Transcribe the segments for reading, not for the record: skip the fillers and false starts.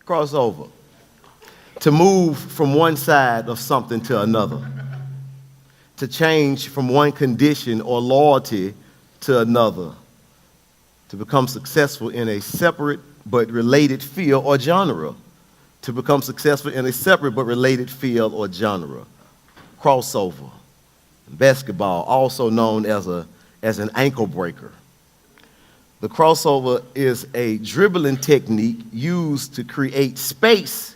Crossover. To move from one side of something to another. To change from one condition or loyalty to another. To become successful in a separate but related field or genre. To become successful in a separate but related field or genre. Crossover. Basketball, also known as an ankle breaker. The crossover is a dribbling technique used to create space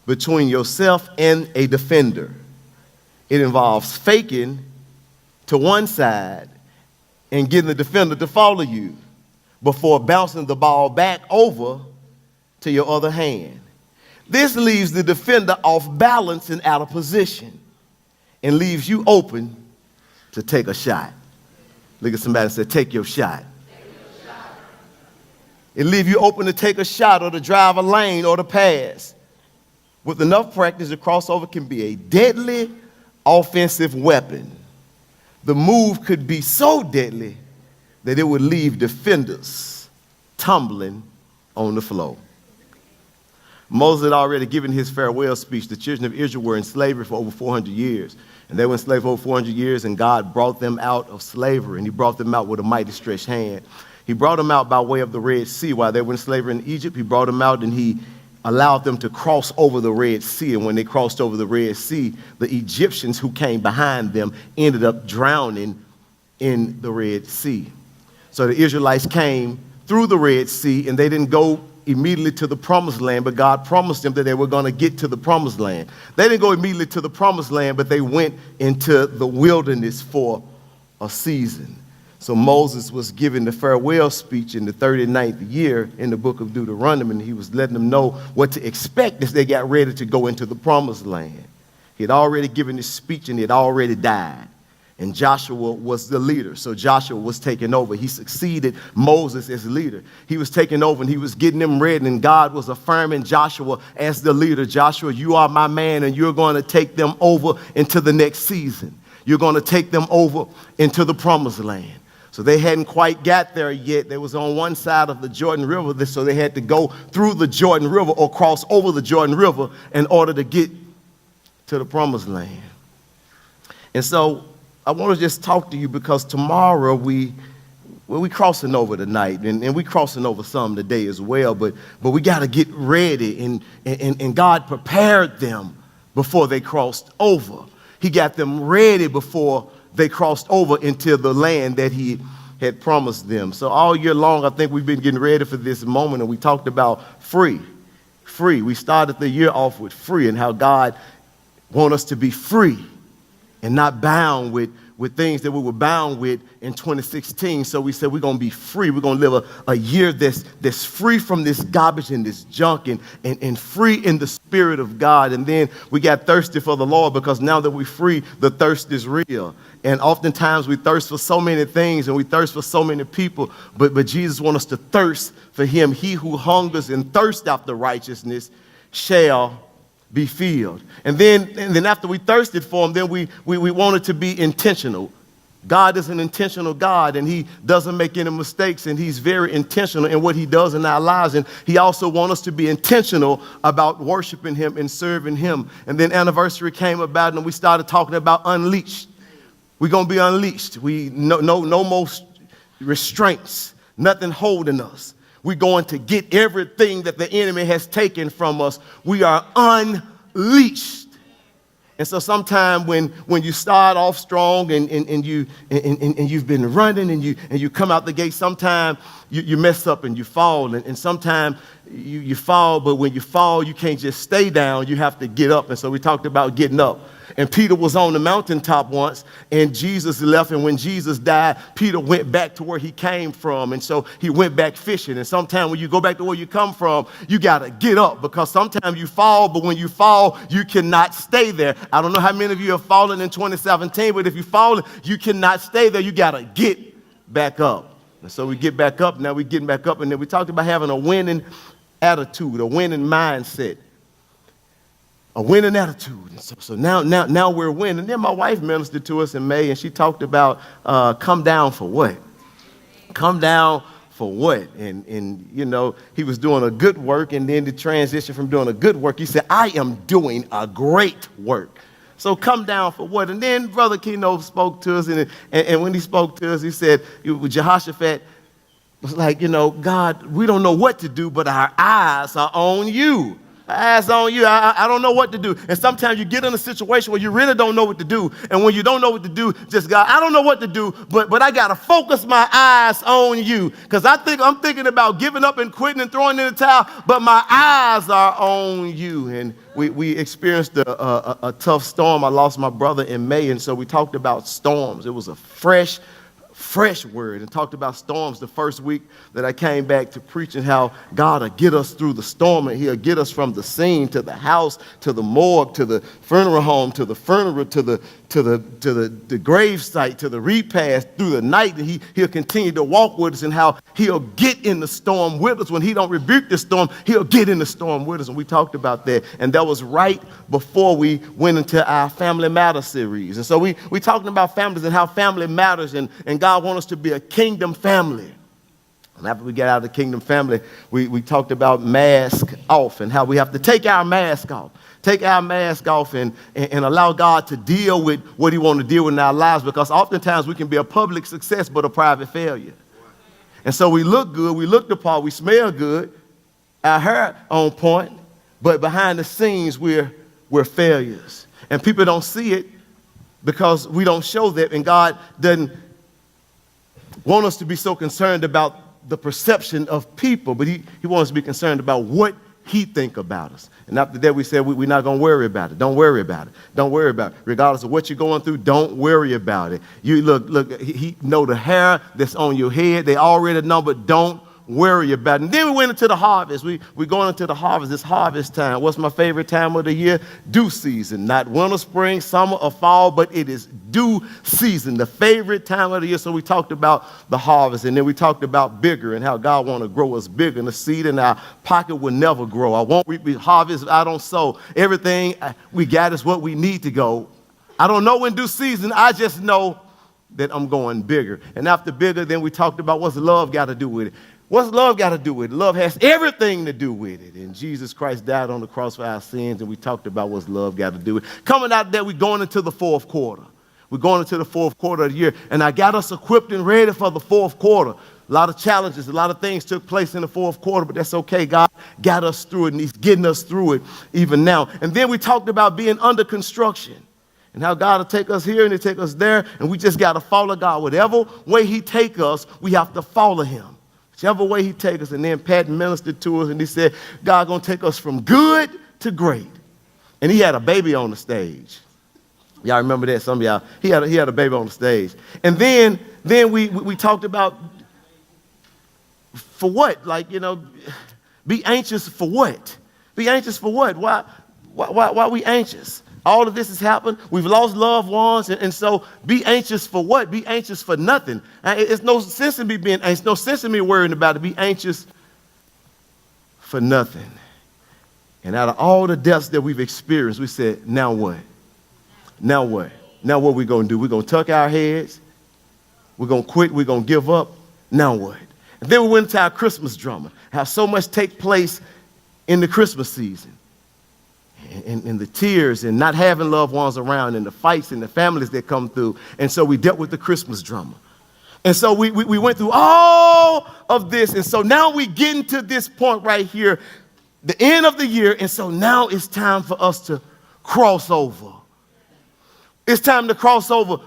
between yourself and a defender. It involves faking to one side and getting the defender to follow you before bouncing the ball back over to your other hand. This leaves the defender off balance and out of position and leaves you open to take a shot. Look at somebody and say, take your shot. It leaves you open to take a shot or to drive a lane or to pass. With enough practice, the crossover can be a deadly offensive weapon. The move could be so deadly that it would leave defenders tumbling on the floor. Moses had already given his farewell speech. The children of Israel were in slavery for over 400 years. And they were enslaved for over 400 years, and God brought them out of slavery, and he brought them out with a mighty stretched hand. He brought them out by way of the Red Sea. While they were in slavery in Egypt, he brought them out and he allowed them to cross over the Red Sea. And when they crossed over the Red Sea, the Egyptians who came behind them ended up drowning in the Red Sea. So the Israelites came through the Red Sea, and they didn't go immediately to the promised land, but God promised them that they were going to get to the promised land. They didn't go immediately to the promised land, but they went into the wilderness for a season. So Moses was giving the farewell speech in the 39th year in the book of Deuteronomy, and he was letting them know what to expect as they got ready to go into the promised land. He had already given his speech, and he had already died. And Joshua was the leader. So Joshua was taking over. He succeeded Moses as leader. He was taking over and he was getting them ready. And God was affirming Joshua as the leader. Joshua, you are my man, and you're going to take them over into the next season. You're going to take them over into the promised land. So they hadn't quite got there yet. They was on one side of the Jordan River, so they had to go through the Jordan River or cross over the Jordan River in order to get to the promised land. And so I want to just talk to you because tomorrow we crossing over tonight, and we crossing over some today as well, but we got to get ready, and God prepared them before they crossed over. He got them ready before they crossed over into the land that he had promised them. So all year long, I think we've been getting ready for this moment, and we talked about free. We started the year off with free and how God wants us to be free and not bound with things that we were bound with in 2016. So we said we're going to be free. We're going to live a year that's free from this garbage and this junk and free in the Spirit of God. And then we got thirsty for the Lord because now that we're free, the thirst is real. And oftentimes we thirst for so many things and we thirst for so many people, but Jesus wants us to thirst for him. He who hungers and thirsts after righteousness shall be filled. And then after we thirsted for him, then we wanted to be intentional. God is an intentional God, and he doesn't make any mistakes, and he's very intentional in what he does in our lives. And he also wants us to be intentional about worshiping him and serving him. And then anniversary came about, and we started talking about unleashed. We're going to be unleashed. No more restraints, nothing holding us. We're going to get everything that the enemy has taken from us. We are unleashed. And so sometime when you start off strong and you've been running and you come out the gate, sometime you mess up and you fall. And sometimes you fall, but when you fall, you can't just stay down. You have to get up. And so we talked about getting up. And Peter was on the mountaintop once, and Jesus left. And when Jesus died, Peter went back to where he came from. And so he went back fishing. And sometimes when you go back to where you come from, you got to get up because sometimes you fall, but when you fall, you cannot stay there. I don't know how many of you have fallen in 2017, but if you fall, you cannot stay there. You got to get back up. And so we get back up. Now we're getting back up. And then we talked about having a winning attitude, a winning mindset. A winning attitude. And so now we're winning. And then my wife ministered to us in May, and she talked about come down for what? Come down for what? And you know, he was doing a good work, and then the transition from doing a good work, he said, I am doing a great work. So come down for what? And then Brother Keno spoke to us, and when he spoke to us, he said, Jehoshaphat was like, you know, God, we don't know what to do, but our eyes are on you. Our eyes on you. I don't know what to do. And sometimes you get in a situation where you really don't know what to do. And when you don't know what to do, just God, I don't know what to do, but I got to focus my eyes on you. Because I'm thinking about giving up and quitting and throwing in the towel, but my eyes are on you. And we experienced a tough storm. I lost my brother in May, and so we talked about storms. It was a fresh word, and talked about storms the first week that I came back to preaching how God will get us through the storm, and he'll get us from the scene to the house, to the morgue, to the funeral home, to the funeral, to the grave site, to the repast through the night, and he'll continue to walk with us, and how he'll get in the storm with us. When he don't rebuke the storm, he'll get in the storm with us, and we talked about that. And that was right before we went into our Family Matters series. And so we talking about families and how family matters, and God wants us to be a kingdom family. And after we get out of the kingdom family, we talked about mask off, and how we have to take our mask off. Take our mask off and allow God to deal with what he wants to deal with in our lives, because oftentimes we can be a public success but a private failure. And so we look good, we look the part, we smell good, our hair on point, but behind the scenes we're failures. And people don't see it because we don't show that, and God doesn't want us to be so concerned about the perception of people, but he wants us to be concerned about what he think about us. And after that, we said we're not going to worry about it. Don't worry about it. Don't worry about it. Regardless of what you're going through, don't worry about it. You look, he know the hair that's on your head. They already know, but don't worry about it. And then we went into the harvest. We're going into the harvest, this harvest time. What's my favorite time of the year? Due season. Not winter, spring, summer, or fall, but it is due season, the favorite time of the year. So we talked about the harvest, and then we talked about bigger and how God want to grow us bigger. And the seed in our pocket will never grow. I won't reap the harvest if I don't sow. Everything we got is what we need to go. I don't know when due season. I just know that I'm going bigger. And after bigger, then we talked about what's love got to do with it. What's love got to do with it? Love has everything to do with it. And Jesus Christ died on the cross for our sins, and we talked about what's love got to do with it. Coming out there, we're going into the fourth quarter. We're going into the fourth quarter of the year, and I got us equipped and ready for the fourth quarter. A lot of challenges, a lot of things took place in the fourth quarter, but that's okay. God got us through it, and he's getting us through it even now. And then we talked about being under construction, and how God will take us here and he'll take us there, and we just got to follow God. Whatever way he take us, we have to follow him. Whichever way he take us. And then Pat ministered to us, and he said, God going to take us from good to great. And he had a baby on the stage. Y'all remember that? Some of y'all, he had a baby on the stage. And then we talked about for what? Like, you know, be anxious for what? Be anxious for what? Why are we anxious? All of this has happened. We've lost loved ones. And so be anxious for what? Be anxious for nothing. It's no sense in me being anxious. No sense in me worrying about it. Be anxious for nothing. And out of all the deaths that we've experienced, we said, now what? Now what? Now what we going to do? We're going to tuck our heads. We're going to quit. We're going to give up. Now what? And then we went into our Christmas drama. How so much take place in the Christmas season. And the tears and not having loved ones around and the fights and the families that come through. And so we dealt with the Christmas drama. And so we went through all of this. And so now we get into this point right here, the end of the year. And so now it's time for us to cross over. It's time to cross over.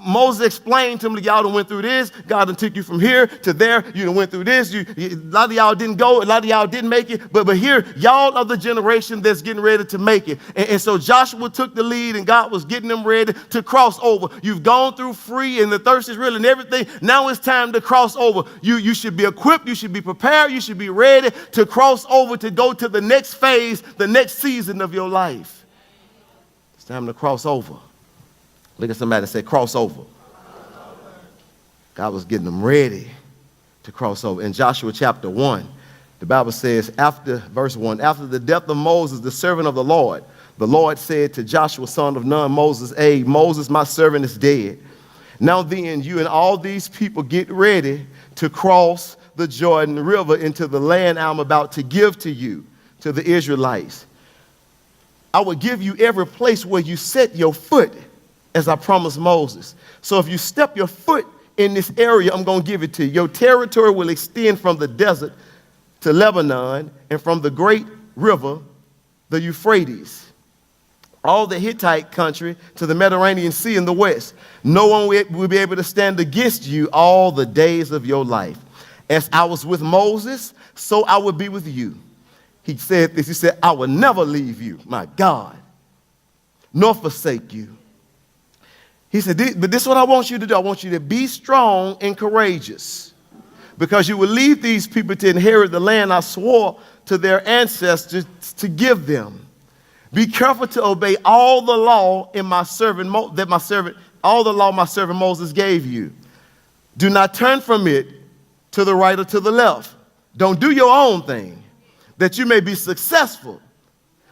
Moses explained to him, y'all done went through this. God done took you from here to there. You done went through this. A lot of y'all didn't go. A lot of y'all didn't make it. But here, y'all are the generation that's getting ready to make it. And so Joshua took the lead, and God was getting them ready to cross over. You've gone through free, and the thirst is real and everything. Now it's time to cross over. You should be equipped. You should be prepared. You should be ready to cross over, to go to the next phase, the next season of your life. It's time to cross over. Look at somebody and say, cross over. God was getting them ready to cross over. In Joshua chapter 1, the Bible says, verse 1, after the death of Moses, the servant of the Lord said to Joshua, son of Nun, Moses, hey, Moses, my servant is dead. Now then, you and all these people get ready to cross the Jordan River into the land I'm about to give to you, to the Israelites. I will give you every place where you set your foot, as I promised Moses. So if you step your foot in this area, I'm going to give it to you. Your territory will extend from the desert to Lebanon and from the great river, the Euphrates, all the Hittite country to the Mediterranean Sea in the west. No one will be able to stand against you all the days of your life. As I was with Moses, so I will be with you. He said this, he said, I will never leave you, my God, nor forsake you. He said, but this is what I want you to do. I want you to be strong and courageous, because you will lead these people to inherit the land I swore to their ancestors to give them. Be careful to obey all the law in my servant all the law my servant Moses gave you. Do not turn from it to the right or to the left. Don't do your own thing, that you may be successful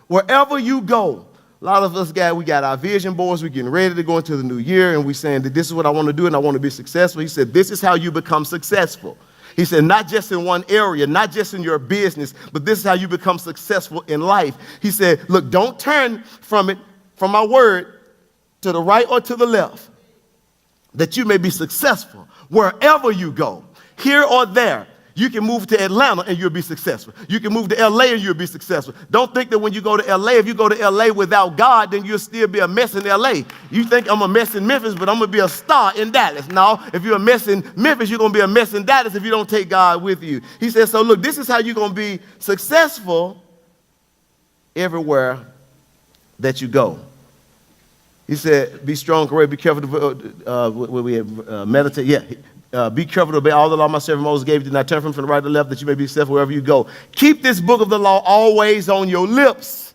wherever you go. A lot of us we got our vision boards. We're getting ready to go into the new year, and we're saying that this is what I want to do, and I want to be successful. He said, this is how you become successful. He said, not just in one area, not just in your business, but this is how you become successful in life. He said, look, don't turn from my word, to the right or to the left, that you may be successful wherever you go, here or there. You can move to Atlanta and you'll be successful. You can move to LA and you'll be successful. Don't think that when you go to LA, if you go to LA without God, then you'll still be a mess in LA. You think I'm a mess in Memphis, but I'm going to be a star in Dallas. No, if you're a mess in Memphis, you're going to be a mess in Dallas if you don't take God with you. He says, so look, this is how you're going to be successful everywhere that you go. He said, be strong, courageous, be careful to meditate. Yeah. Be careful to obey all the law my servant Moses gave you. Do not turn from the right to the left, that you may be successful wherever you go. Keep this book of the law always on your lips.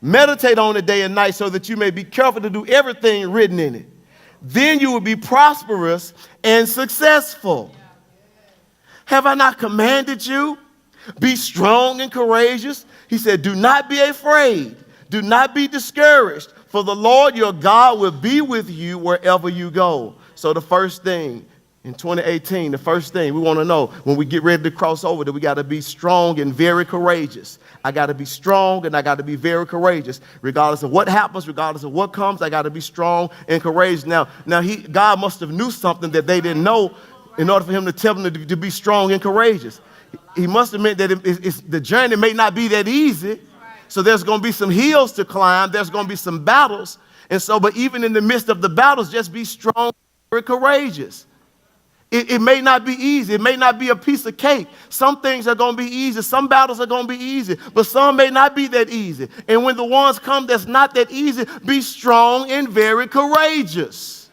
Meditate on it day and night, so that you may be careful to do everything written in it. Then you will be prosperous and successful. Have I not commanded you? Be strong and courageous. He said, do not be afraid. Do not be discouraged, for the Lord your God will be with you wherever you go. So the first thing, in 2018, the first thing we want to know when we get ready to cross over, that we got to be strong and very courageous. I got to be strong and I got to be very courageous. Regardless of what happens, regardless of what comes, I got to be strong and courageous. Now God must have knew something that they didn't know in order for him to tell them to be strong and courageous. He must have meant that the journey may not be that easy. So there's going to be some hills to climb. There's going to be some battles. And so, but even in the midst of the battles, just be strong and courageous. It may not be easy. It may not be a piece of cake. Some things are going to be easy. Some battles are going to be easy, but some may not be that easy. And when the ones come that's not that easy, be strong and very courageous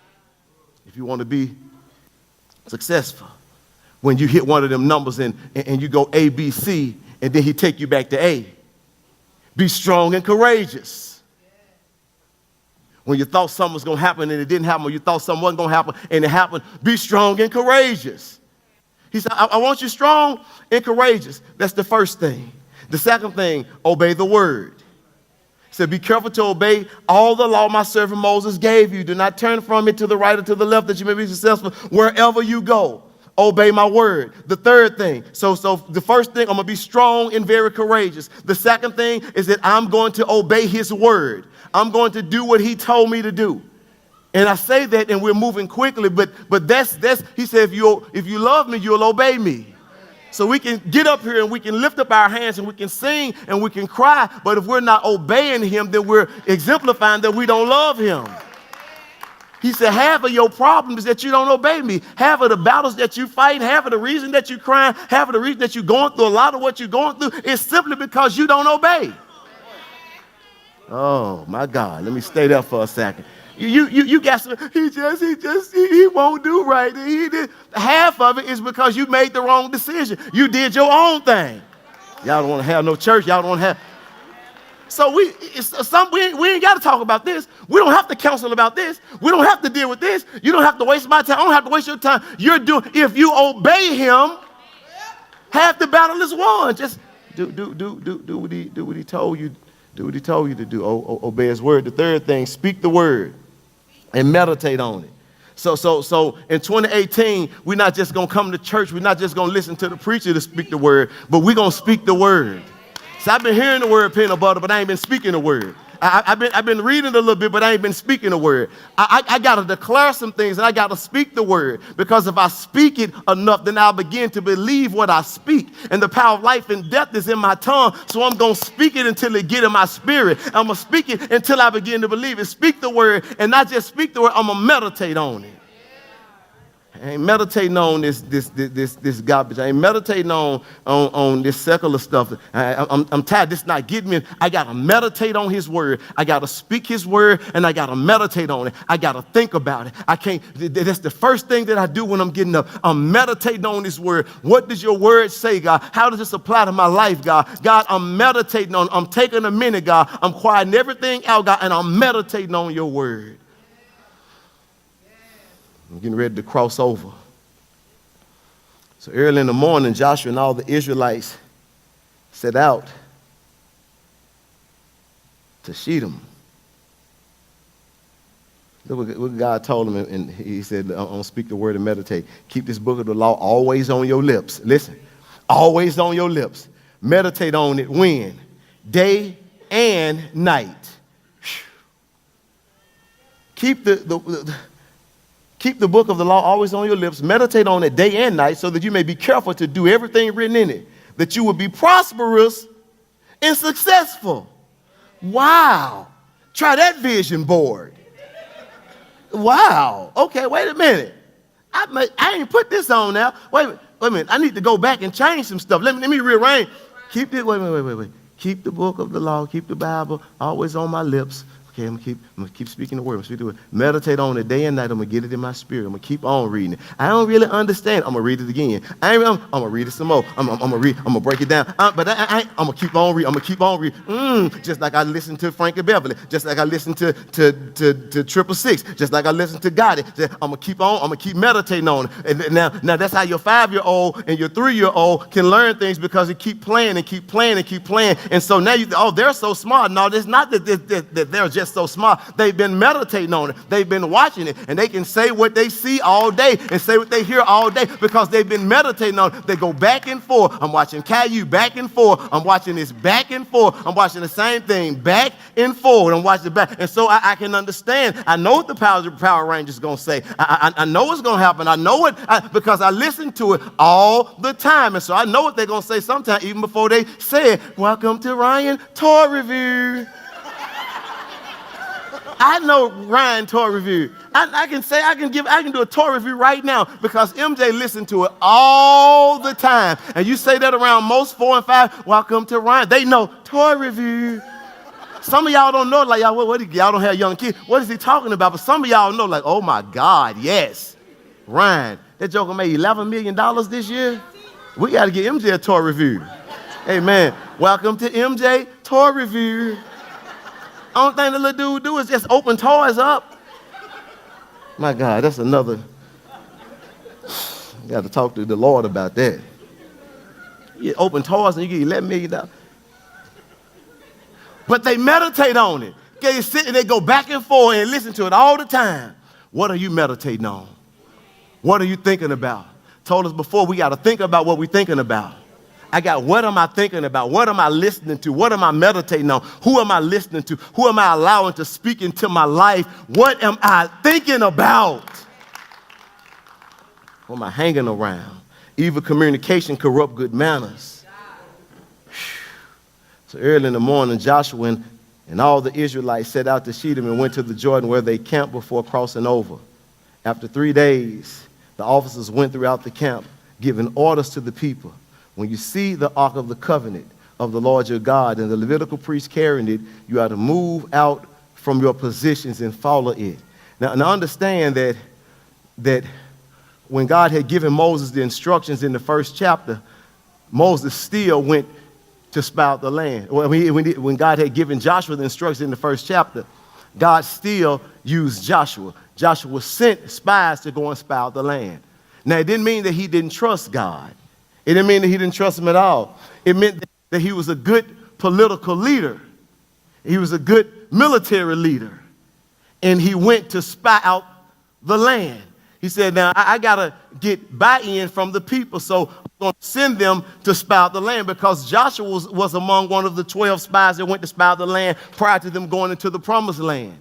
if you want to be successful. When you hit one of them numbers and you go A, B, C, and then he take you back to A. Be strong and courageous. When you thought something was going to happen and it didn't happen, or you thought something wasn't going to happen and it happened, be strong and courageous. He said, I want you strong and courageous. That's the first thing. The second thing, obey the word. He said, be careful to obey all the law my servant Moses gave you. Do not turn from it to the right or to the left, that you may be successful wherever you go. Obey my word. The third thing, so the first thing, I'm going to be strong and very courageous. The second thing is that I'm going to obey his word. I'm going to do what he told me to do. And I say that, and we're moving quickly, but that's he said, if you love me, you'll obey me. So we can get up here and we can lift up our hands and we can sing and we can cry, but if we're not obeying him, then we're exemplifying that we don't love him. He said, half of your problem is that you don't obey me. Half of the battles that you fight, half of the reason that you're crying, half of the reason that you're going through, a lot of what you're going through is simply because you don't obey. Oh, my God. Let me stay there for a second. You got some, he won't do right. Half of it is because you made the wrong decision. You did your own thing. Y'all don't want to have no church. Y'all don't want to have. So we ain't got to talk about this. We don't have to counsel about this. We don't have to deal with this. You don't have to waste my time. I don't have to waste your time. If you obey him, half the battle is won. Just do what he told you. Do what he told you to do. Obey his word. The third thing, speak the word and meditate on it. So in 2018, we're not just going to come to church. We're not just going to listen to the preacher to speak the word, but we're going to speak the word. So I've been hearing the word peanut butter, but I ain't been speaking the word. I've been reading a little bit, but I ain't been speaking the word. I got to declare some things, and I got to speak the word. Because if I speak it enough, then I'll begin to believe what I speak. And the power of life and death is in my tongue, so I'm going to speak it until it get in my spirit. I'm going to speak it until I begin to believe it. Speak the word, and not just speak the word, I'm going to meditate on it. I ain't meditating on this garbage. I ain't meditating on this secular stuff. I'm tired. This not getting me. I got to meditate on his word. I got to speak his word, and I got to meditate on it. I got to think about it. I can't. That's the first thing that I do when I'm getting up. I'm meditating on his word. What does your word say, God? How does this apply to my life, God? God, I'm meditating on it. I'm taking a minute, God. I'm quieting everything out, God, and I'm meditating on your word. I'm getting ready to cross over. So early in the morning, Joshua and all the Israelites set out to Shittim. Look what God told him, and he said, I'm going to speak the word and meditate. Keep this book of the law always on your lips. Listen, always on your lips. Meditate on it when? Day and night. Keep Keep the book of the law always on your lips. Meditate on it day and night so that you may be careful to do everything written in it, that you will be prosperous and successful. Wow. Try that vision board. Wow. Okay, wait a minute. I ain't put this on now. Wait a minute. I need to go back and change some stuff. Let me rearrange. Keep it. Wait. Keep the book of the law. Keep the Bible always on my lips. Okay, I'm gonna keep speaking the word. Meditate on it day and night. I'm gonna get it in my spirit. I'm gonna keep on reading it. I don't really understand. I'm gonna read it again. I'm gonna read it some more. I'm gonna break it down. I'm gonna keep on reading. I'm gonna keep on reading. Just like I listened to Frankie Beverly. Just like I listened to 666. Just like I listened to Gotti. I'm gonna keep meditating on it. And now that's how your 5-year-old and your 3-year-old can learn things, because they keep playing and keep playing and keep playing. And so now they're so smart. No, it's not that they're just so smart. They've been meditating on it. They've been watching it, and they can say what they see all day and say what they hear all day because they've been meditating on it. They go back and forth. I'm watching Caillou back and forth. I'm watching this back and forth. I'm watching the same thing back and forth. I'm watching it back. And so I can understand. I know what the Power Rangers is going to say. I know what's going to happen. I know it because I listen to it all the time. And so I know what they're going to say sometimes, even before they say it. Welcome to Ryan Toy Review. I know Ryan Toy Review. I can do a toy review right now because MJ listened to it all the time. And you say that around most 4 and 5, welcome to Ryan. They know Toy Review. Some of y'all don't know, like, y'all don't have young kids. What is he talking about? But some of y'all know, like, oh my God, yes. Ryan, that joker made $11 million this year. We got to get MJ a toy review. Hey man, welcome to MJ Toy Review. Only thing the little dude do is just open toys up. My God, that's another. You got to talk to the Lord about that. You open toys and you get $11 million. But they meditate on it. They sit and they go back and forth and listen to it all the time. What are you meditating on? What are you thinking about? Told us before, we got to think about what we're thinking about. What am I thinking about? What am I listening to? What am I meditating on? Who am I listening to? Who am I allowing to speak into my life? What am I thinking about? What am I hanging around? Evil communication corrupt good manners. So early in the morning, Joshua and all the Israelites set out to Shittim and went to the Jordan, where they camped before crossing over. After 3 days, the officers went throughout the camp, giving orders to the people. When you see the Ark of the Covenant of the Lord your God and the Levitical priest carrying it, you are to move out from your positions and follow it. Now understand that when God had given Moses the instructions in the first chapter, Moses still went to spy out the land. When God had given Joshua the instructions in the first chapter, God still used Joshua. Joshua sent spies to go and spy out the land. Now, it didn't mean that he didn't trust God. It didn't mean that he didn't trust him at all. It meant that he was a good political leader. He was a good military leader. And he went to spy out the land. He said, now I got to get buy-in from the people, so I'm going to send them to spy out the land, because Joshua was among one of the 12 spies that went to spy out the land prior to them going into the promised land.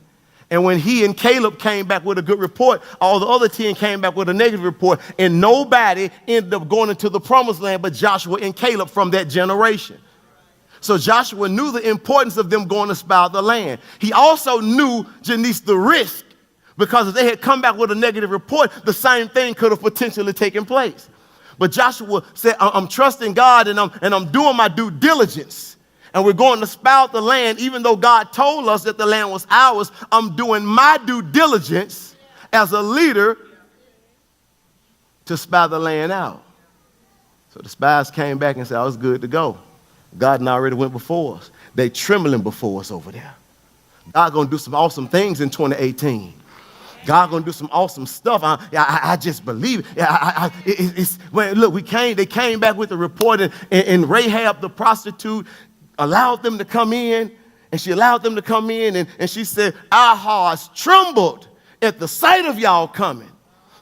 And when he and Caleb came back with a good report, all the other 10 came back with a negative report, and nobody ended up going into the promised land but Joshua and Caleb from that generation. So Joshua knew the importance of them going to spy out the land. He also knew, Janice, the risk, because if they had come back with a negative report, the same thing could have potentially taken place. But Joshua said, I'm trusting God, and I'm doing my due diligence. And we're going to spy out the land. Even though God told us that the land was ours, I'm doing my due diligence as a leader to spy the land out. So the spies came back and said, oh, it's good to go. God had already went before us. They trembling before us over there. God going to do some awesome things in 2018. God going to do some awesome stuff. I just believe it. Look, they came back with a report, and Rahab, the prostitute, allowed them to come in, and she allowed them to come in, and she said, our hearts trembled at the sight of y'all coming.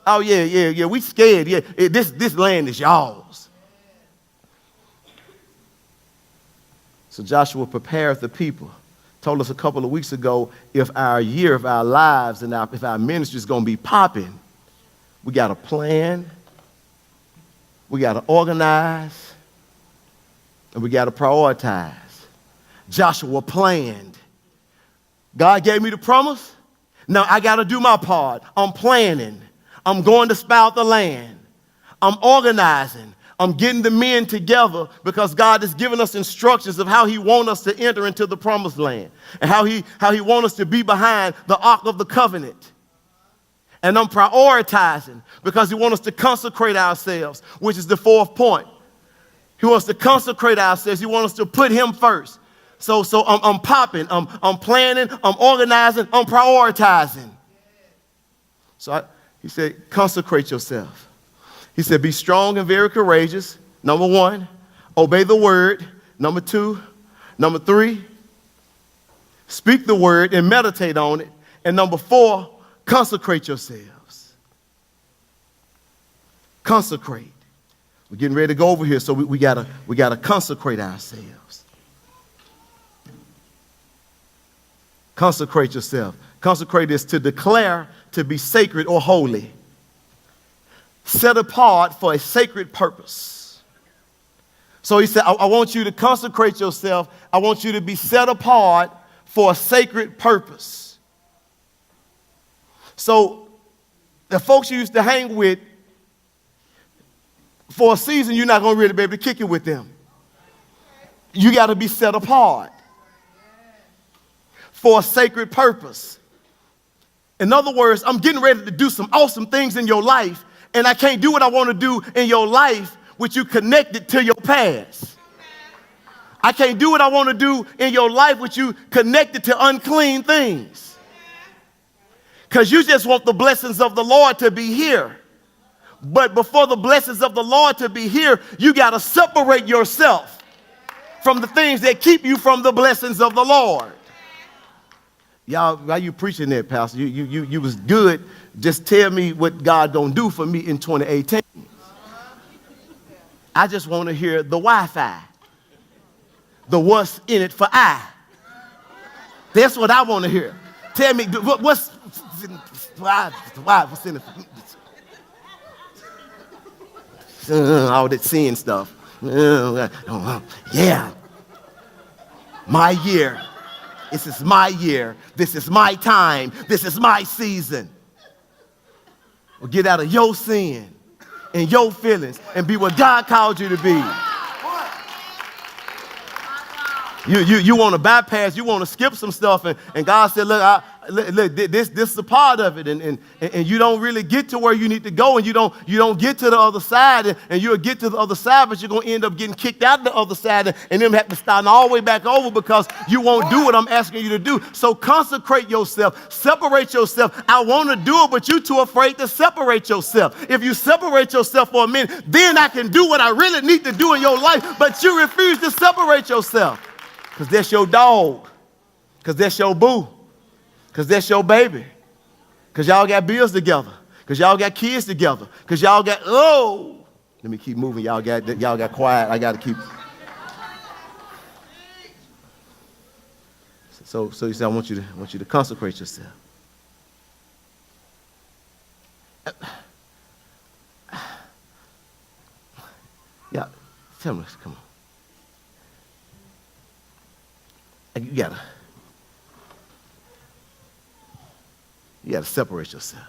Oh, yeah, we scared. Yeah, this land is y'all's. So Joshua prepared the people. Told us a couple of weeks ago, if our year of our lives and if our ministry is going to be popping, we got to plan, we got to organize, and we got to prioritize. Joshua planned. God gave me the promise. Now I got to do my part. I'm planning. I'm going to spy out the land. I'm organizing. I'm getting the men together, because God has given us instructions of how he wants us to enter into the promised land, and how he wants us to be behind the Ark of the Covenant. And I'm prioritizing, because he wants us to consecrate ourselves, which is the fourth point. He wants to consecrate ourselves. He wants us to put him first. So I'm popping, I'm planning, I'm organizing, I'm prioritizing. So he said, consecrate yourself. He said, be strong and very courageous. Number 1, obey the word. Number 2, number 3, speak the word and meditate on it. And number 4, consecrate yourselves. Consecrate. We're getting ready to go over here, so we gotta consecrate ourselves. Consecrate yourself. Consecrate is to declare to be sacred or holy. Set apart for a sacred purpose. So he said, I want you to consecrate yourself. I want you to be set apart for a sacred purpose. So the folks you used to hang with, for a season, you're not going to really be able to kick it with them. You got to be set apart for a sacred purpose. In other words, I'm getting ready to do some awesome things in your life, and I can't do what I want to do in your life with you connected to your past. I can't do what I want to do in your life with you connected to unclean things. Because you just want the blessings of the Lord to be here. But before the blessings of the Lord to be here, you got to separate yourself from the things that keep you from the blessings of the Lord. Y'all, why you preaching that, Pastor? You was good. Just tell me what God gonna do for me in 2018. I just want to hear the Wi-Fi. The what's in it for I. That's what I want to hear. Tell me what's in it for all that sin stuff. Yeah. My year. This is my year. This is my time. This is my season. Well, get out of your sin and your feelings and be what God called you to be. You want to bypass, you want to skip some stuff, and God said, look, this is a part of it, and you don't really get to where you need to go, and you don't get to the other side, and you'll get to the other side, but you're going to end up getting kicked out the other side, and then have to start all the way back over because you won't do what I'm asking you to do. So consecrate yourself, separate yourself. I want to do it, but you're too afraid to separate yourself. If you separate yourself for a minute, then I can do what I really need to do in your life, but you refuse to separate yourself. Because that's your dog. Because that's your boo. Because that's your baby. Because y'all got bills together. Because y'all got kids together. Because y'all got, oh, let me keep moving. Y'all got quiet. I got to keep. So you say, I want you to consecrate yourself. Yeah, tell me, come on. You gotta separate yourself.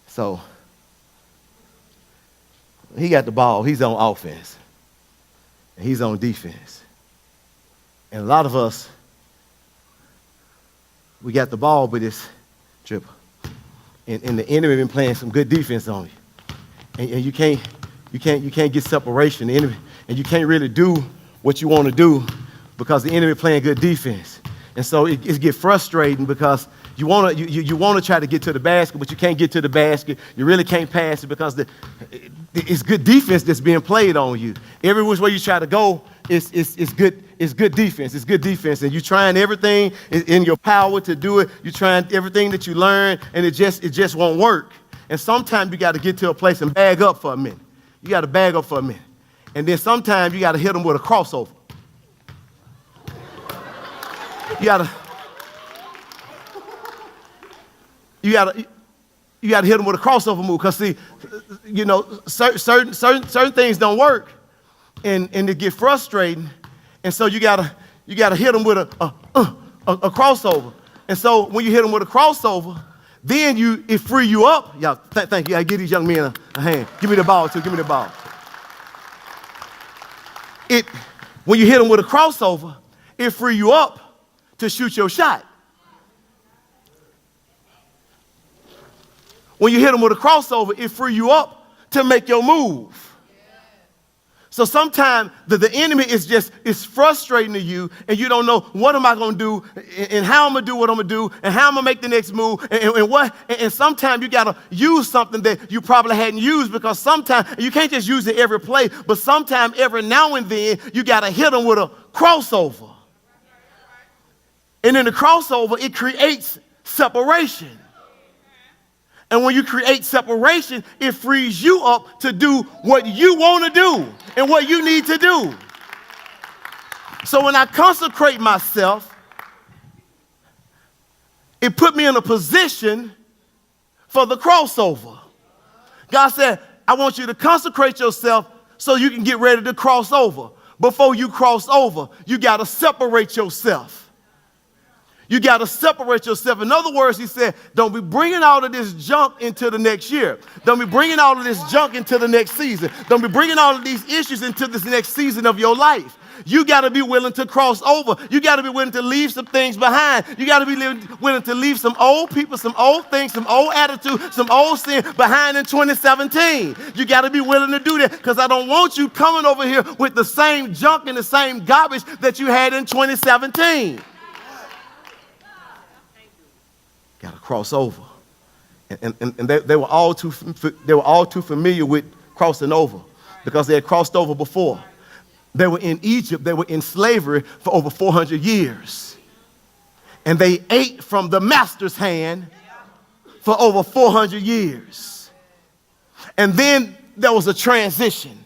So he got the ball, he's on offense, and he's on defense. And a lot of us, we got the ball, but it's dribble. And the enemy been playing some good defense on you. And you can't get separation. The enemy, and you can't really do what you want to do because the enemy playing good defense. And so it gets frustrating because you want to try to get to the basket, but you can't get to the basket. You really can't pass it because it's good defense that's being played on you. Every which way you try to go, it's good. It's good defense. It's good defense. And you're trying everything in your power to do it. You're trying everything that you learn, and it just won't work. And sometimes you got to get to a place and bag up for a minute. You got to bag up for a minute. And then sometimes you got to hit them with a crossover. You got to hit them with a crossover move because, see, you know, certain things don't work, and it get frustrating. And so you gotta hit them with a crossover. And so when you hit them with a crossover, then it free you up. Y'all, thank you. I give these young men a hand. Give me the ball too. Give me the ball. When you hit them with a crossover, it free you up to shoot your shot. When you hit them with a crossover, it free you up to make your move. So sometimes the enemy is frustrating to you, and you don't know what am I going to do, and how I'm going to do what I'm going to do, and how I'm going to make the next move, and sometimes you got to use something that you probably hadn't used, because sometimes you can't just use it every play, but sometimes every now and then you got to hit them with a crossover. And in the crossover, it creates separation. And when you create separation, it frees you up to do what you want to do and what you need to do. So when I consecrate myself, it put me in a position for the crossover. God said, I want you to consecrate yourself so you can get ready to cross over. Before you cross over, you got to separate yourself. You got to separate yourself. In other words, he said, don't be bringing all of this junk into the next year. Don't be bringing all of this junk into the next season. Don't be bringing all of these issues into this next season of your life. You got to be willing to cross over. You got to be willing to leave some things behind. You got to be willing to leave some old people, some old things, some old attitude, some old sin behind in 2017. You got to be willing to do that, because I don't want you coming over here with the same junk and the same garbage that you had in 2017. Got to cross over. And they were all too familiar with crossing over because they had crossed over before. They were in Egypt. They were in slavery for over 400 years. And they ate from the master's hand for over 400 years. And then there was a transition.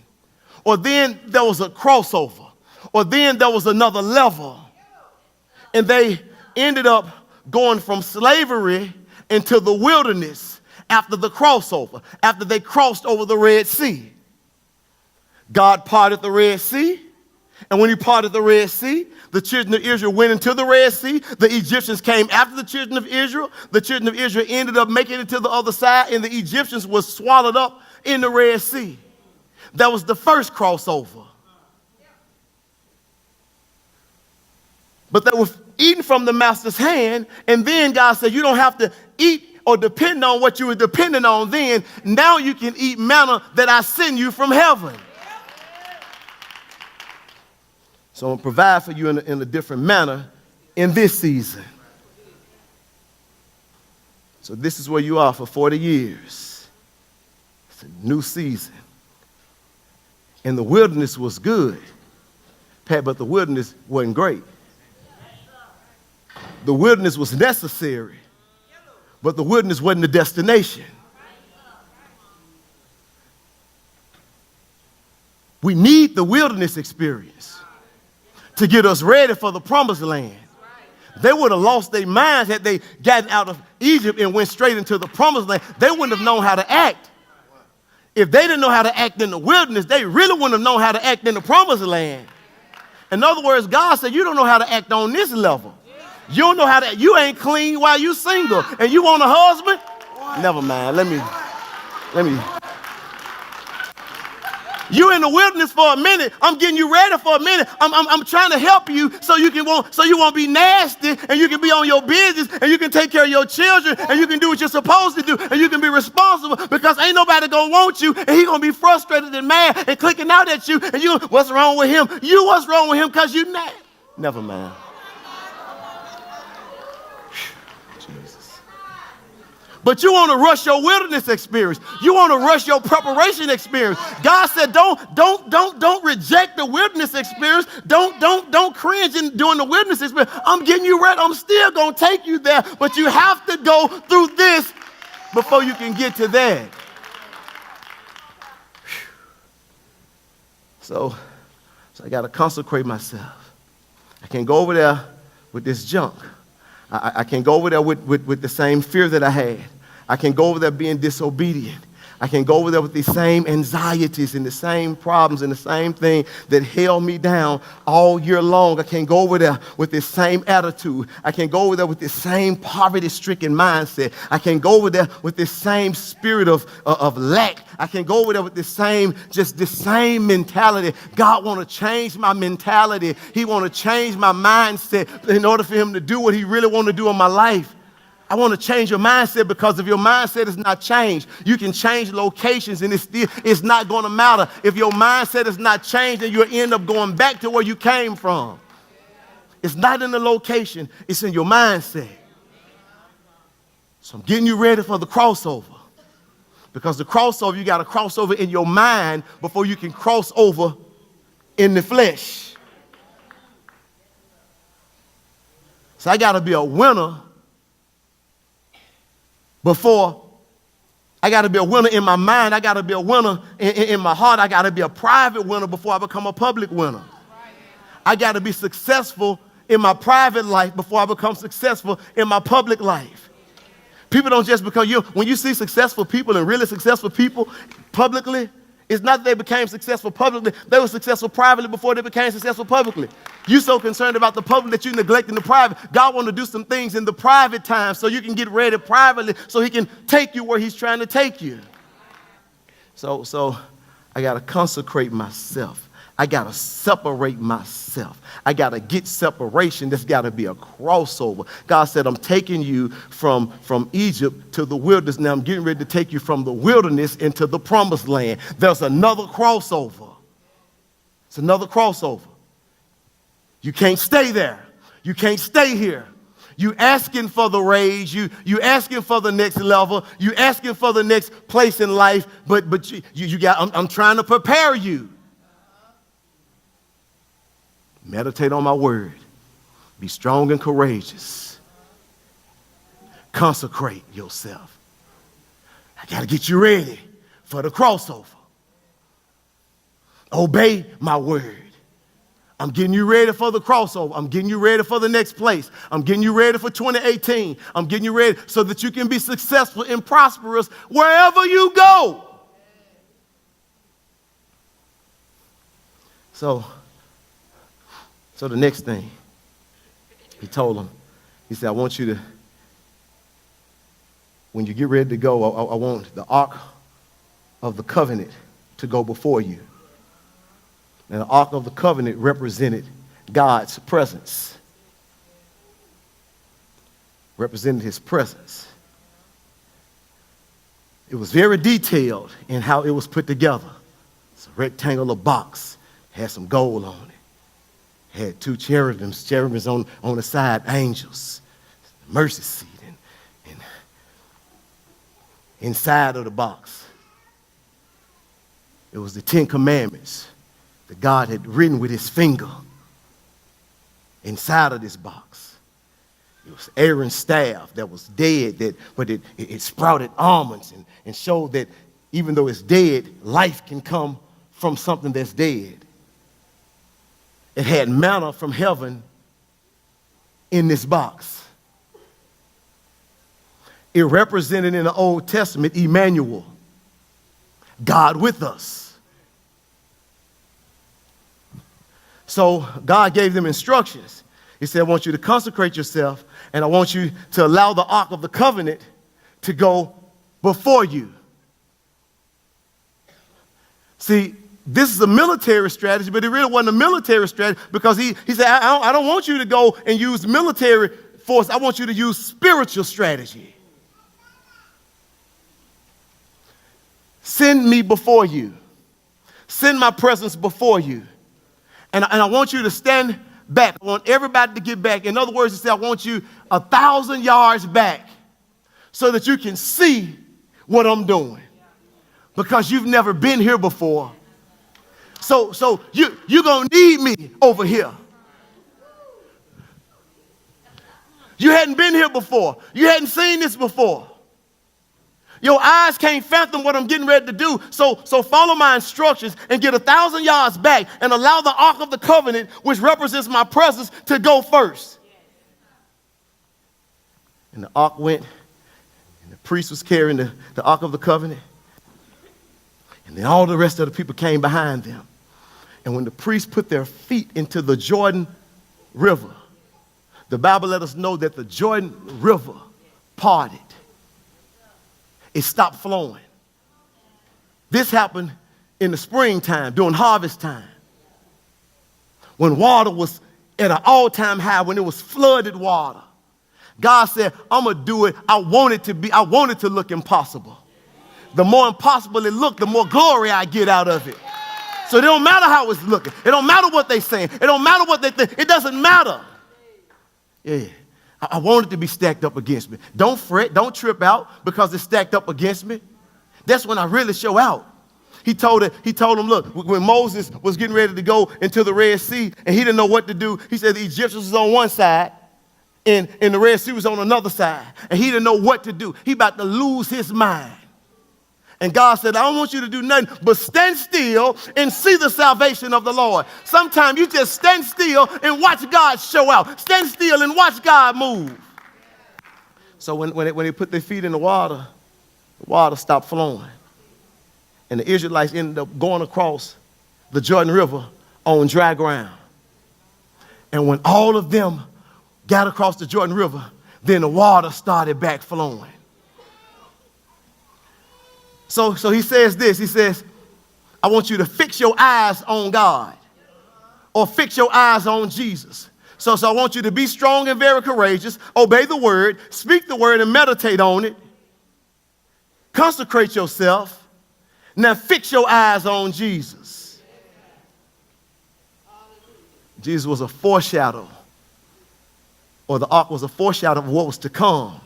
Or then there was a crossover. Or then there was another level. And they ended up going from slavery into the wilderness after the crossover, after they crossed over the Red Sea. God parted the Red Sea, and when he parted the Red Sea, the children of Israel went into the Red Sea. The Egyptians came after the children of Israel. The children of Israel ended up making it to the other side, and the Egyptians were swallowed up in the Red Sea. That was the first crossover. But they were eating from the master's hand, and then God said, you don't have to eat or depend on what you were depending on then. Now you can eat manna that I send you from heaven. So I'm going to provide for you in a different manner in this season. So this is where you are for 40 years. It's a new season. And the wilderness was good, Pat, but the wilderness wasn't great. The wilderness was necessary, but the wilderness wasn't the destination. We need the wilderness experience to get us ready for the promised land. They would have lost their minds had they gotten out of Egypt and went straight into the promised land. They wouldn't have known how to act. If they didn't know how to act in the wilderness, they really wouldn't have known how to act in the promised land. In other words, God said, you don't know how to act on this level. You don't know how to, you ain't clean while you single. And you want a husband? Never mind. Let me. You in the wilderness for a minute. I'm getting you ready for a minute. I'm trying to help you so you won't be nasty and you can be on your business and you can take care of your children and you can do what you're supposed to do and you can be responsible because ain't nobody gonna want you and he gonna be frustrated and mad and clicking out at you and you, what's wrong with him? What's wrong with him because you not. Never mind. But you want to rush your wilderness experience. You want to rush your preparation experience. God said, don't reject the wilderness experience. Don't cringe during the wilderness experience. I'm getting you ready. I'm still going to take you there, but you have to go through this before you can get to that. So I got to consecrate myself. I can't go over there with this junk. I can't go over there with the same fear that I had. I can't go over there being disobedient. I can go over there with the same anxieties and the same problems and the same thing that held me down all year long. I can't go over there with the same attitude. I can't go over there with the same poverty-stricken mindset. I can't go over there with the same spirit of lack. I can't go over there with the same mentality. God want to change my mentality. He want to change my mindset in order for him to do what he really want to do in my life. I want to change your mindset because if your mindset is not changed, you can change locations and it's not going to matter. If your mindset is not changed, then you'll end up going back to where you came from. It's not in the location, it's in your mindset. So I'm getting you ready for the crossover. Because the crossover, you got to cross over in your mind before you can cross over in the flesh. So I got to be a winner before I got to be a winner in my mind. I got to be a winner in my heart. I got to be a private winner before I become a public winner. I got to be successful in my private life before I become successful in my public life. People don't just because when you see successful people and really successful people publicly, it's not that they became successful publicly. They were successful privately before they became successful publicly. You're so concerned about the public that you're neglecting the private. God wants to do some things in the private time so you can get ready privately so he can take you where he's trying to take you. So I got to consecrate myself. I got to separate myself. I got to get separation. There's got to be a crossover. God said, I'm taking you from Egypt to the wilderness. Now I'm getting ready to take you from the wilderness into the promised land. There's another crossover. It's another crossover. You can't stay there. You can't stay here. You asking for the raise. You asking for the next level. You asking for the next place in life. But you got. I'm trying to prepare you. Meditate on my word. Be strong and courageous. Consecrate yourself. I got to get you ready for the crossover. Obey my word. I'm getting you ready for the crossover. I'm getting you ready for the next place. I'm getting you ready for 2018. I'm getting you ready so that you can be successful and prosperous wherever you go. So the next thing, he told him, he said, I want you to, when you get ready to go, I want the Ark of the Covenant to go before you. And the Ark of the Covenant represented God's presence. Represented his presence. It was very detailed in how it was put together. It's a rectangular box, had some gold on it. Had two cherubims on the side, angels, mercy seat, and inside of the box, it was the 10 Commandments that God had written with his finger inside of this box. It was Aaron's staff that was dead, but it sprouted almonds and showed that even though it's dead, life can come from something that's dead. It had manna from heaven in this box. It represented in the Old Testament Emmanuel, God with us. So God gave them instructions. He said, I want you to consecrate yourself, and I want you to allow the Ark of the Covenant to go before you. See, this is a military strategy, but it really wasn't a military strategy because he said, I don't want you to go and use military force. I want you to use spiritual strategy. Send me before you. Send my presence before you. And I want you to stand back. I want everybody to get back. In other words, he said, I want you 1,000 yards back so that you can see what I'm doing. Because you've never been here before. So you're going to need me over here. You hadn't been here before. You hadn't seen this before. Your eyes can't fathom what I'm getting ready to do. So follow my instructions and get 1,000 yards back and allow the Ark of the Covenant, which represents my presence, to go first. And the Ark went, and the priest was carrying the Ark of the Covenant. And then all the rest of the people came behind them. And when the priests put their feet into the Jordan River, the Bible let us know that the Jordan River parted. It stopped flowing. This happened in the springtime, during harvest time, when water was at an all-time high, when it was flooded water. God said, I'm going to do it. I want it to look impossible. The more impossible it looked, the more glory I get out of it. So it don't matter how it's looking. It don't matter what they're saying. It don't matter what they think. It doesn't matter. Yeah. I want it to be stacked up against me. Don't fret. Don't trip out because it's stacked up against me. That's when I really show out. He told him, look, when Moses was getting ready to go into the Red Sea and he didn't know what to do, he said the Egyptians was on one side and the Red Sea was on another side. And he didn't know what to do. He about to lose his mind. And God said, I don't want you to do nothing but stand still and see the salvation of the Lord. Sometimes you just stand still and watch God show out. Stand still and watch God move. So when they put their feet in the water stopped flowing. And the Israelites ended up going across the Jordan River on dry ground. And when all of them got across the Jordan River, then the water started back flowing. So he says this, he says, I want you to fix your eyes on God or fix your eyes on Jesus. So I want you to be strong and very courageous, obey the word, speak the word and meditate on it. Consecrate yourself. Now fix your eyes on Jesus. Jesus was a foreshadow, or the ark was a foreshadow of what was to come.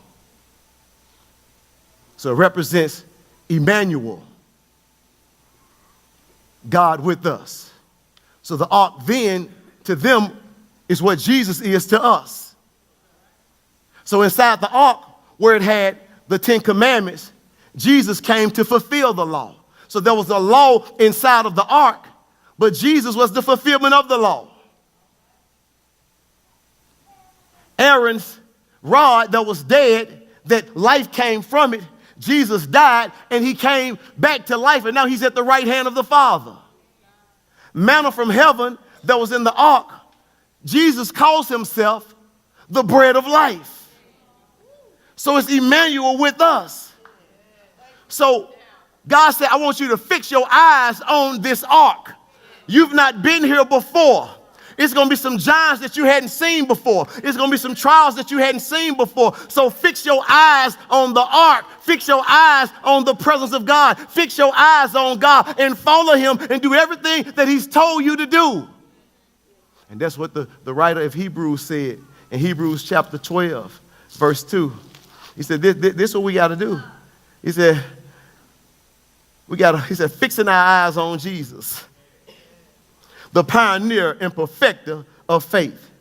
So it represents Emmanuel, God with us. So the ark then, to them, is what Jesus is to us. So inside the ark, where it had the 10 Commandments, Jesus came to fulfill the law. So there was a law inside of the ark, but Jesus was the fulfillment of the law. Aaron's rod that was dead, that life came from it, Jesus died and he came back to life, and now he's at the right hand of the Father. Manna from heaven that was in the ark, Jesus calls himself the bread of life. So it's Emmanuel with us. So God said, I want you to fix your eyes on this ark. You've not been here before. It's going to be some giants that you hadn't seen before. It's going to be some trials that you hadn't seen before. So fix your eyes on the ark. Fix your eyes on the presence of God. Fix your eyes on God and follow him and do everything that he's told you to do. And that's what the writer of Hebrews said in Hebrews chapter 12, verse 2. He said, this is what we got to do. He said, fixing our eyes on Jesus, the pioneer and perfecter of faith.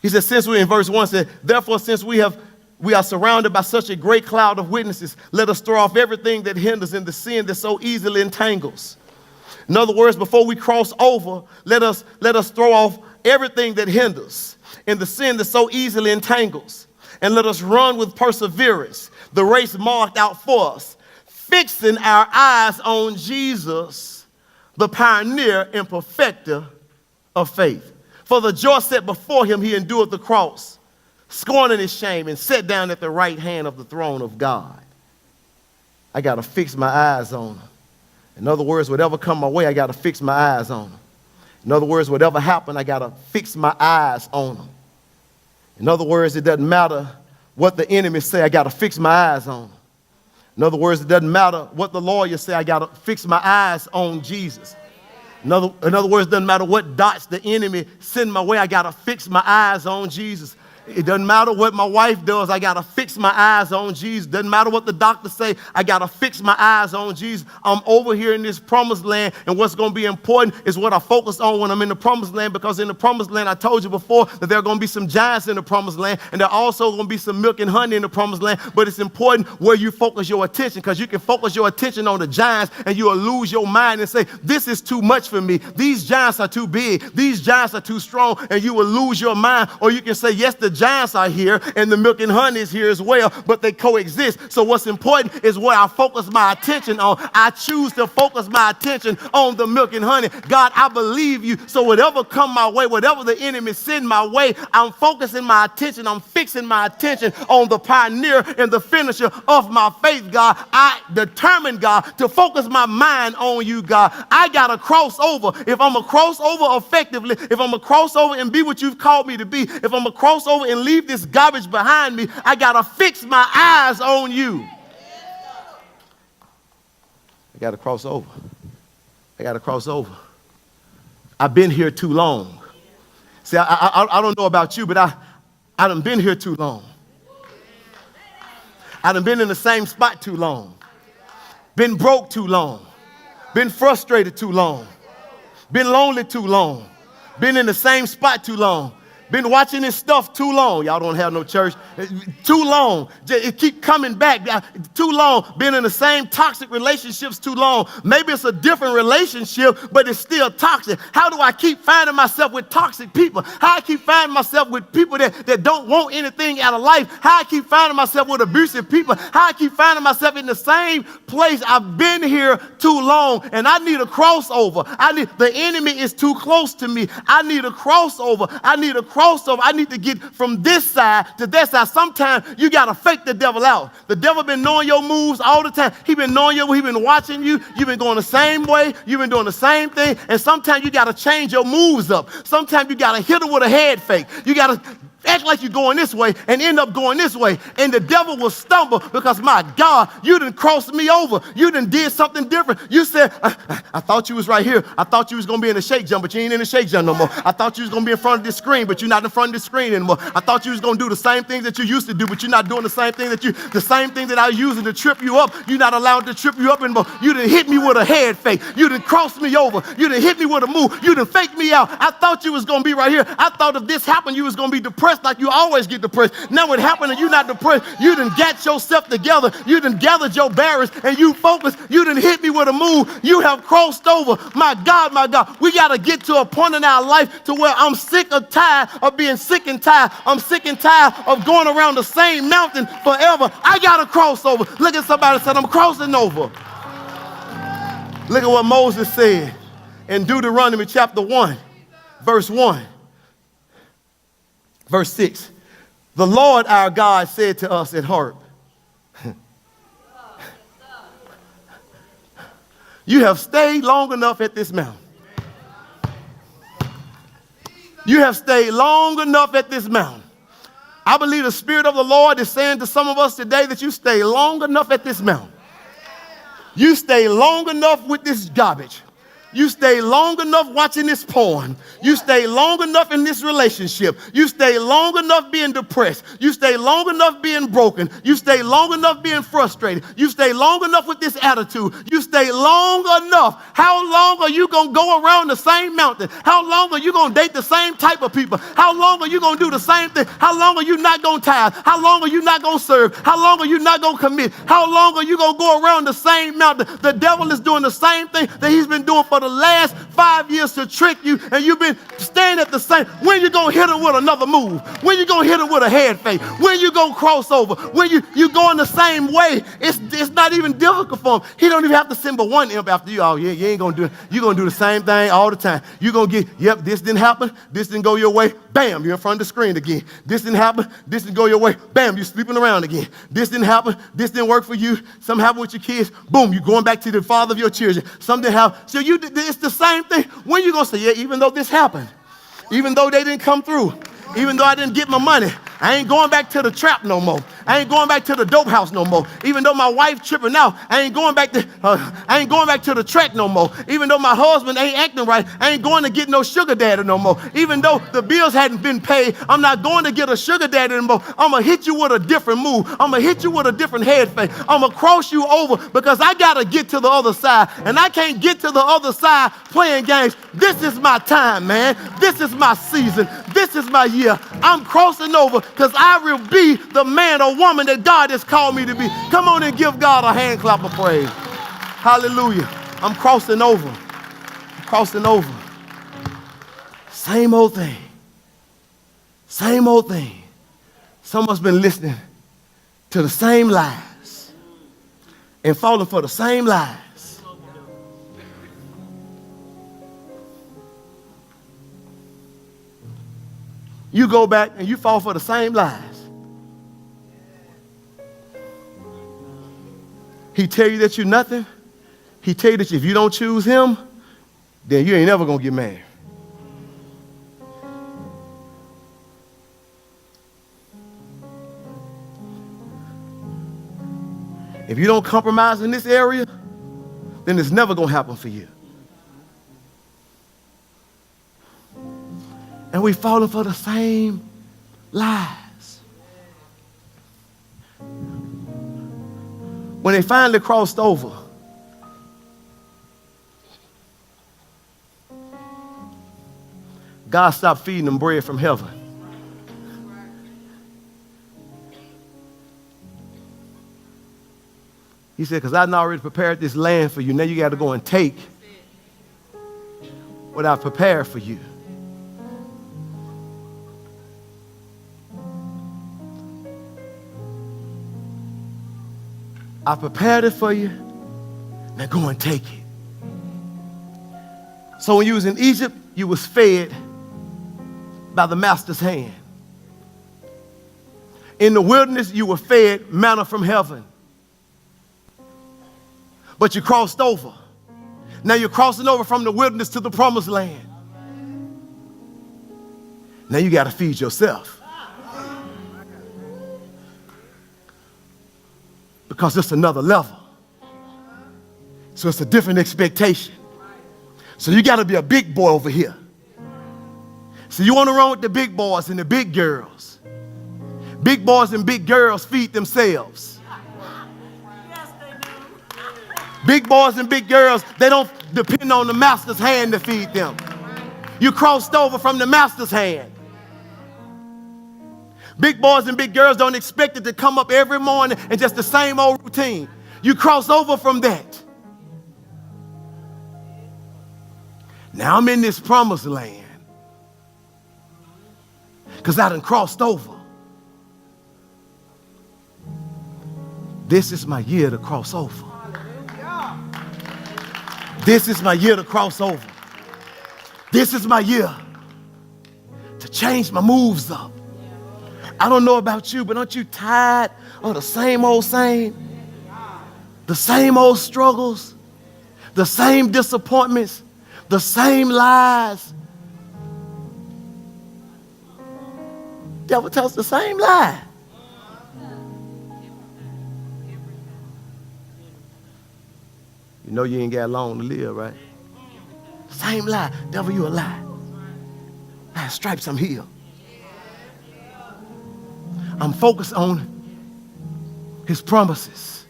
He said, since we, in verse 1 said, therefore, since we are surrounded by such a great cloud of witnesses, let us throw off everything that hinders and the sin that so easily entangles. In other words, before we cross over, let us throw off everything that hinders and the sin that so easily entangles. And let us run with perseverance the race marked out for us, fixing our eyes on Jesus, the pioneer and perfecter of faith. For the joy set before him, he endured the cross, scorning his shame, and sat down at the right hand of the throne of God. I got to fix my eyes on him. In other words, whatever come my way, I got to fix my eyes on him. In other words, whatever happened, I got to fix my eyes on him. In other words, it doesn't matter what the enemy say, I got to fix my eyes on him. In other words, it doesn't matter what the lawyers say, I got to fix my eyes on Jesus. In other words, it doesn't matter what dots the enemy send my way, I got to fix my eyes on Jesus. It doesn't matter what my wife does, I got to fix my eyes on Jesus. Doesn't matter what the doctors say, I got to fix my eyes on Jesus. I'm over here in this promised land, and what's going to be important is what I focus on when I'm in the promised land, because in the promised land, I told you before that there are going to be some giants in the promised land, and there are also going to be some milk and honey in the promised land, but it's important where you focus your attention, because you can focus your attention on the giants, and you'll lose your mind and say, this is too much for me. These giants are too big. These giants are too strong, and you will lose your mind. Or you can say, yes, the giants are here and the milk and honey is here as well, but they coexist. So what's important is where I focus my attention on. I choose to focus my attention on the milk and honey. God, I believe you. So whatever come my way, whatever the enemy send my way, I'm focusing my attention. I'm fixing my attention on the pioneer and the finisher of my faith, God. I determined, God, to focus my mind on you, God. I got to cross over. If I'm going to cross over effectively, if I'm going to cross over and be what you've called me to be, if I'm going to cross over and leave this garbage behind me, I got to fix my eyes on you. I got to cross over. I got to cross over. I've been here too long. See, I don't know about you, but I done been here too long. I done been in the same spot too long. Been broke too long. Been frustrated too long. Been lonely too long. Been in the same spot too long. Been watching this stuff too long. Y'all don't have no church. Too long. It keep coming back. Too long. Been in the same toxic relationships too long. Maybe it's a different relationship, but it's still toxic. How do I keep finding myself with toxic people? How I keep finding myself with people that don't want anything out of life? How I keep finding myself with abusive people? How I keep finding myself in the same place? I've been here too long, and I need a crossover. The enemy is too close to me. I need a crossover. I need a crossover. I need to get from this side to that side. Sometimes you got to fake the devil out. The devil been knowing your moves all the time. He been knowing you. He been watching you. You've been going the same way. You've been doing the same thing. And sometimes you got to change your moves up. Sometimes you got to hit him with a head fake. You got to act like you're going this way and end up going this way. And the devil will stumble because, my God, you done crossed me over. You done did something different. You said, I thought you was right here. I thought you was going to be in the shake jump, but you ain't in the shake jump no more. I thought you was going to be in front of this screen, but you're not in front of this screen anymore. I thought you was going to do the same things that you used to do, but you're not doing the same thing that I was using to trip you up. You're not allowed to trip you up anymore. You done hit me with a head fake. You done crossed me over. You done hit me with a move. You done faked me out. I thought you was going to be right here. I thought if this happened, you was going to be depressed like you always get depressed. Now it happened and you're not depressed. You done got yourself together. You done gathered your bearings and you focused. You done hit me with a move. You have crossed over. My God, we got to get to a point in our life to where I'm sick or tired of being sick and tired. I'm sick and tired of going around the same mountain forever. I got to cross over. Look at somebody and say, I'm crossing over. Look at what Moses said in Deuteronomy chapter 1, verse 1. Verse 6, the Lord our God said to us at Horeb, you have stayed long enough at this mountain. You have stayed long enough at this mountain. I believe the Spirit of the Lord is saying to some of us today that you stay long enough at this mountain. You stay long enough with this garbage. You stay long enough watching this porn. You stay long enough in this relationship. You stay long enough being depressed. You stay long enough being broken. You stay long enough being frustrated. You stay long enough with this attitude. You stay long enough. How long are you going to go around the same mountain? How long are you going to date the same type of people? How long are you going to do the same thing? How long are you not going to tithe? How long are you not going to serve? How long are you not going to commit? How long are you going to go around the same mountain? The devil is doing the same thing that he's been doing for the last 5 years to trick you, and you've been staying at the same. When you going to hit him with another move? When you going to hit him with a head fake? When you going to cross over? When you going the same way? It's not even difficult for him. He don't even have to send but one imp after you. Oh, yeah, you ain't going to do it. You're going to do the same thing all the time. You're going to get, yep, this didn't happen. This didn't go your way. Bam, you're in front of the screen again. This didn't happen. This didn't go your way. Bam, you're sleeping around again. This didn't happen. This didn't work for you. Something happened with your kids. Boom, you're going back to the father of your children. Something happened. So it's the same thing. When you going to say, yeah, even though this happened, even though they didn't come through, even though I didn't get my money, I ain't going back to the trap no more. I ain't going back to the dope house no more. Even though my wife tripping out, I ain't going back to the track no more. Even though my husband ain't acting right, I ain't going to get no sugar daddy no more. Even though the bills hadn't been paid, I'm not going to get a sugar daddy anymore. I'm going to hit you with a different move. I'm going to hit you with a different head fake. I'm going to cross you over because I got to get to the other side. And I can't get to the other side playing games. This is my time, man. This is my season. This is my year. I'm crossing over because I will be the man or woman that God has called me to be. Come on and give God a hand clap of praise. Hallelujah. I'm crossing over. I'm crossing over. Same old thing. Same old thing. Someone's been listening to the same lies and falling for the same lies. You go back and you fall for the same lies. He tell you that you're nothing. He tell you that if you don't choose him, then you ain't never going to get married. If you don't compromise in this area, then it's never going to happen for you. And we falling for the same lies. When they finally crossed over, God stopped feeding them bread from heaven. He said, because I've already prepared this land for you. Now you got to go and take what I've prepared for you. I prepared it for you. Now go and take it. So when you was in Egypt, you was fed by the master's hand. In the wilderness, you were fed manna from heaven. But you crossed over. Now you're crossing over from the wilderness to the promised land. Now you got to feed yourself. Because it's another level. So it's a different expectation. So you got to be a big boy over here. So you want to run with the big boys and the big girls. Big boys and big girls feed themselves. Big boys and big girls, they don't depend on the master's hand to feed them. You crossed over from the master's hand. Big boys and big girls don't expect it to come up every morning and just the same old routine. You cross over from that. Now I'm in this promised land because I done crossed over. This is my year to cross over. This is my year to cross over. This is my year to change my moves up. I don't know about you, but aren't you tired of the same old same? The same old struggles, the same disappointments, the same lies. Devil tells the same lie. You know you ain't got long to live, right? Same lie. Devil, you a lie. By his stripes, I'm healed. I'm focused on his promises.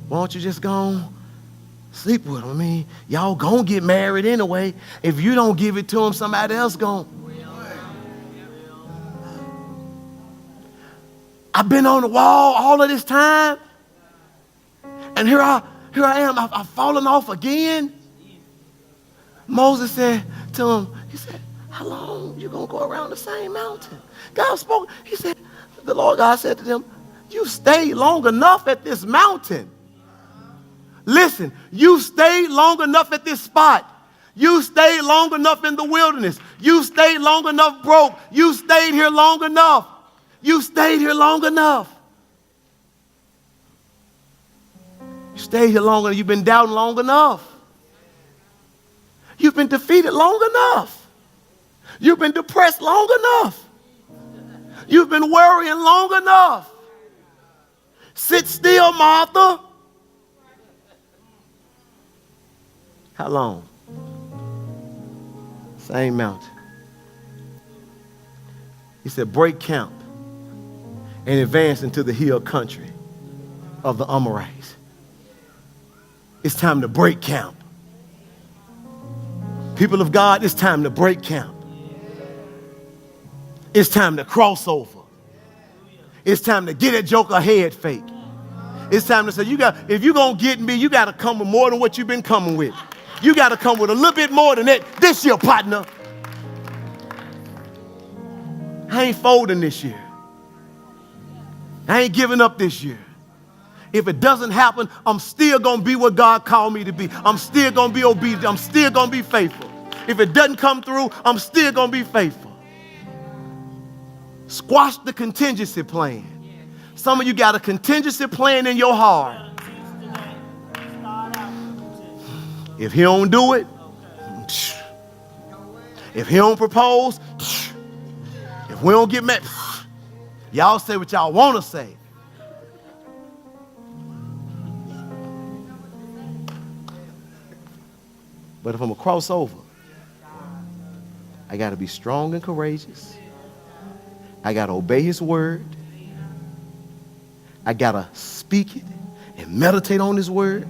Why don't you just go on, sleep with him? I mean, y'all gonna get married anyway. If you don't give it to him, somebody else gonna. I've been on the wall all of this time, and here I am. I've fallen off again. Moses said to him, he said, how long you gonna go around the same mountain? God spoke. He said, the Lord God said to them, you stayed long enough at this mountain. Listen, you stayed long enough at this spot. You stayed long enough in the wilderness. You stayed long enough broke. You stayed here long enough. You stayed here long enough. You stayed here long enough. You've been doubting long enough. You've been defeated long enough. You've been depressed long enough. You've been worrying long enough. Sit still, Martha. How long? Same mountain. He said, break camp and advance into the hill country of the Amorites. It's time to break camp. People of God, it's time to break camp. It's time to cross over. It's time to get that joker head fake. It's time to say, if you're going to get me, you got to come with more than what you've been coming with. You got to come with a little bit more than that. This year, partner. I ain't folding this year. I ain't giving up this year. If it doesn't happen, I'm still going to be what God called me to be. I'm still going to be obedient. I'm still going to be faithful. If it doesn't come through, I'm still going to be faithful. Squash the contingency plan. Some of you got a contingency plan in your heart. If he don't do it, if he don't propose, if we don't get married, y'all say what y'all want to say. But if I'm a crossover, I got to be strong and courageous. I got to obey his word. I got to speak it and meditate on his word.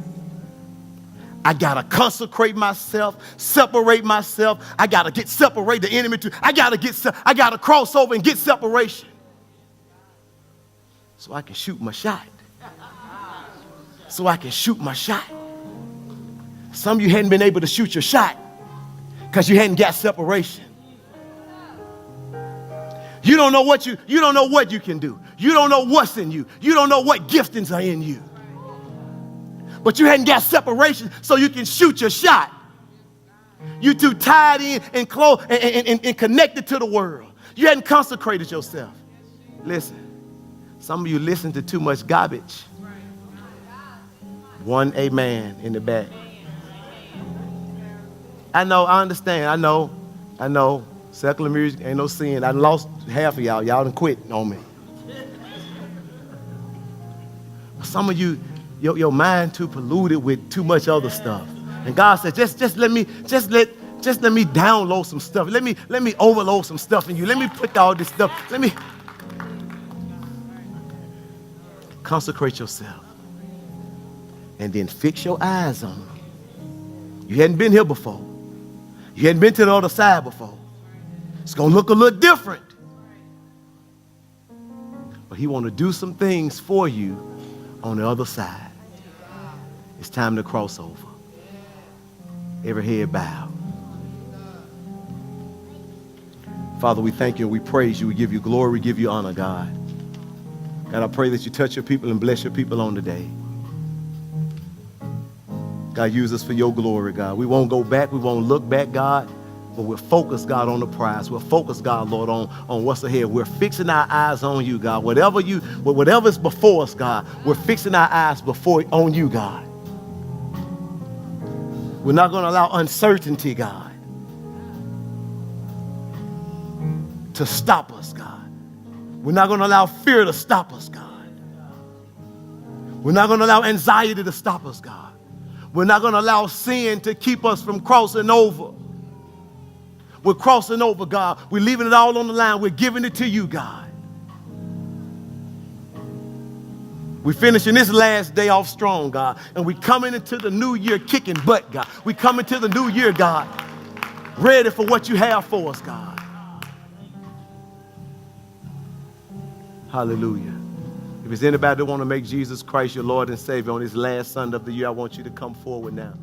I got to consecrate myself, separate myself. I got to get separate the enemy too. I got to cross over and get separation so I can shoot my shot. So I can shoot my shot. Some of you hadn't been able to shoot your shot because you hadn't got separation. You don't know what you can do. You don't know what's in you. You don't know what giftings are in you. But you hadn't got separation so you can shoot your shot. You too tied in and close and connected to the world. You hadn't consecrated yourself. Listen, some of you listen to too much garbage. One amen in the back. I know, I understand, I know. Secular music ain't no sin. I lost half of y'all. Y'all done quit on me. Some of you, your mind too polluted with too much other stuff. And God said, just let me download some stuff. Let me overload some stuff in you. Let me put all this stuff. Let me consecrate yourself. And then fix your eyes on him. You hadn't been here before. You hadn't been to the other side before. It's going to look a little different. But he want to do some things for you on the other side. It's time to cross over. Every head bow. Father, we thank you and we praise you. We give you glory. We give you honor, God. God, I pray that you touch your people and bless your people on today. God, use us for your glory, God. We won't go back. We won't look back, God. But we're focused, God, on the prize. We're focused, God, Lord, on what's ahead. We're fixing our eyes on you, God. Whatever's before us, God, we're fixing our eyes on you, God. We're not going to allow uncertainty, God, to stop us, God. We're not going to allow fear to stop us, God. We're not going to allow anxiety to stop us, God. We're not going to allow sin to keep us from crossing over. We're crossing over, God. We're leaving it all on the line. We're giving it to you, God. We're finishing this last day off strong, God. And we're coming into the new year kicking butt, God. We're coming to the new year, God, ready for what you have for us, God. Hallelujah. If there's anybody that want to make Jesus Christ your Lord and Savior on this last Sunday of the year, I want you to come forward now.